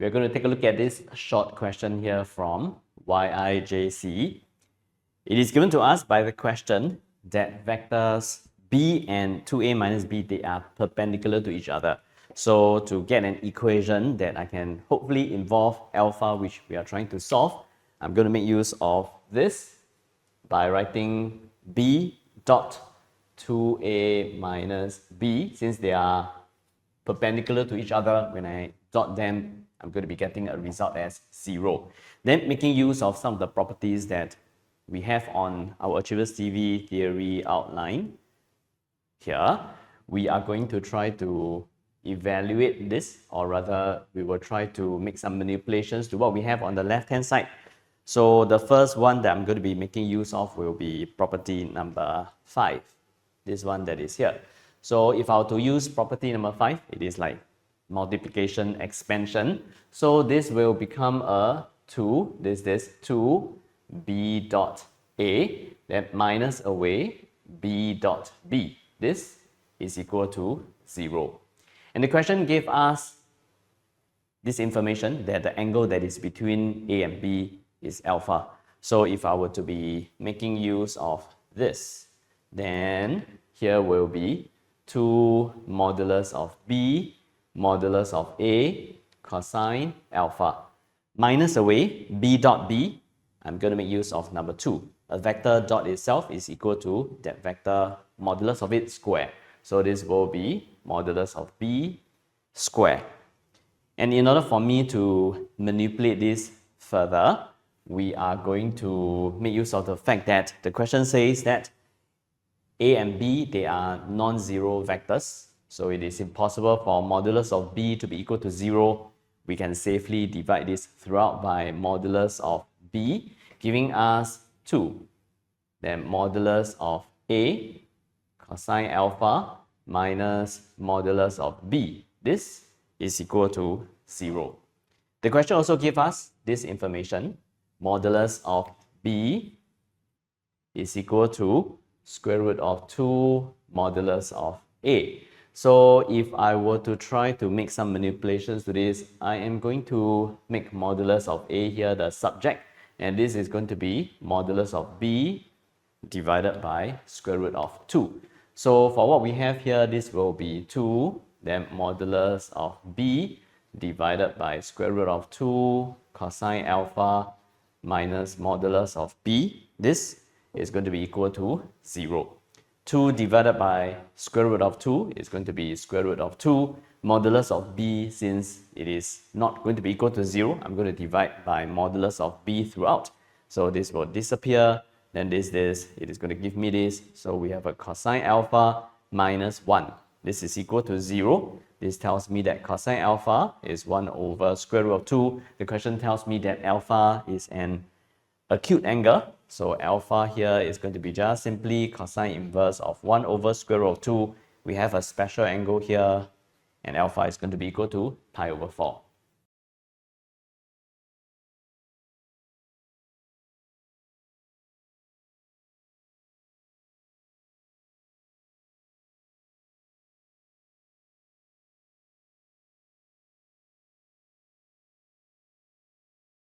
we're going to take a look at this short question here from YIJC. It is given to us by the question that vectors b and 2a minus b, they are perpendicular to each other. So to get an equation that I can hopefully involve alpha, which we are trying to solve, I'm going to make use of this by writing b dot 2a minus b. Since they are perpendicular to each other, when I dot them, I'm going to be getting a result as 0. Then making use of some of the properties that we have on our Achevas TV theory outline here, we are going to try to evaluate this, or rather we will try to make some manipulations to what we have on the left hand side. So the first one that I'm going to be making use of will be property number 5, this one that is here. So if I were to use property number 5, it is like multiplication expansion. So this will become a 2, this 2 b dot a, then minus away b dot b. This is equal to 0. And the question gave us this information that the angle that is between a and b is alpha. So if I were to be making use of this, then here will be 2 modulus of b modulus of a cosine alpha. Minus away b dot b, I'm going to make use of number 2. A vector dot itself is equal to that vector modulus of it square. So this will be modulus of b square. And in order for me to manipulate this further, we are going to make use of the fact that the question says that a and b, they are non-zero vectors. So it is impossible for modulus of b to be equal to 0. We can safely divide this throughout by modulus of b, giving us 2. Then modulus of a cosine alpha minus modulus of b. This is equal to 0. The question also gives us this information. Modulus of b is equal to square root of 2 modulus of a. So if I were to try to make some manipulations to this, I am going to make modulus of a here the subject, and this is going to be modulus of b divided by square root of 2. So for what we have here, this will be 2, then modulus of b divided by square root of 2 cosine alpha minus modulus of b. This is going to be equal to 0. 2 divided by square root of 2 is going to be square root of 2. Modulus of b, since it is not going to be equal to 0, I'm going to divide by modulus of b throughout. So this will disappear, then this, it is going to give me this. So we have a cosine alpha minus 1. This is equal to 0. This tells me that cosine alpha is 1 over square root of 2. The question tells me that alpha is an acute angle. So alpha here is going to be just simply cosine inverse of 1 over square root of 2. We have a special angle here, and alpha is going to be equal to pi over 4.